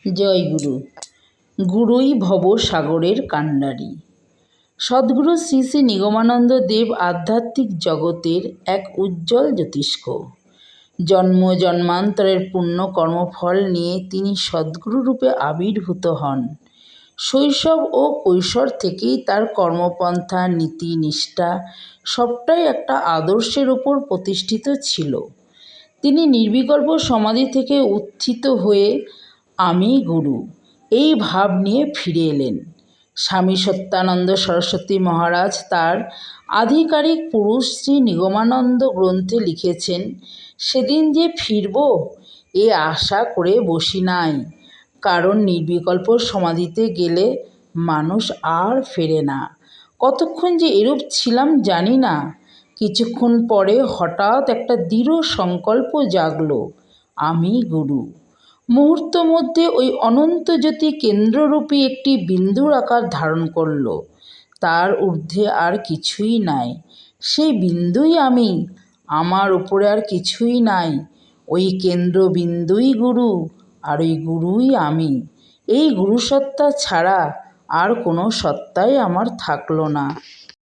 জয় গুরু। গুরুই ভবসাগরের কাণ্ডারি। সদ্গুরু শ্রী শ্রী নিগমানন্দ দেব আধ্যাত্মিক জগতের এক উজ্জ্বল জ্যোতিষ্ক। জন্ম জন্মান্তরের পুণ্য কর্মফল নিয়ে তিনি সদ্গুরুরূপে আবির্ভূত হন। শৈশব ও কৈশোর থেকেই তার কর্মপন্থা, নীতি, নিষ্ঠা সবটাই একটা আদর্শের উপর প্রতিষ্ঠিত ছিল। তিনি নির্বিকল্প সমাধি থেকে উত্থিত হয়ে আমি গুরু এই ভাব নিয়ে ফিরে এলেন। স্বামী সত্যানন্দ সরস্বতী মহারাজ তার আধিকারিক পুরুষ শ্রী নিগমানন্দ গ্রন্থে লিখেছেন, সেদিন যে ফিরব এ আশা করে বসি নাই, কারণ নির্বিকল্প সমাধিতে গেলে মানুষ আর ফেরে না। কতক্ষণ যে এরূপ ছিলাম জানি না। কিছুক্ষণ পরে হঠাৎ একটা দৃঢ় সংকল্প জাগলো, আমি গুরু। মুহূর্ত মধ্যে ওই অনন্ত জ্যোতি কেন্দ্ররূপী একটি বিন্দুর আকার ধারণ করল। তার ঊর্ধ্বে আর কিছুই নাই, সেই বিন্দুই আমি। আমার উপরে আর কিছুই নাই, ওই কেন্দ্রবিন্দুই গুরু, আর ওই গুরুই আমি। এই গুরুসত্তা ছাড়া আর কোনো সত্তাই আমার থাকলো না।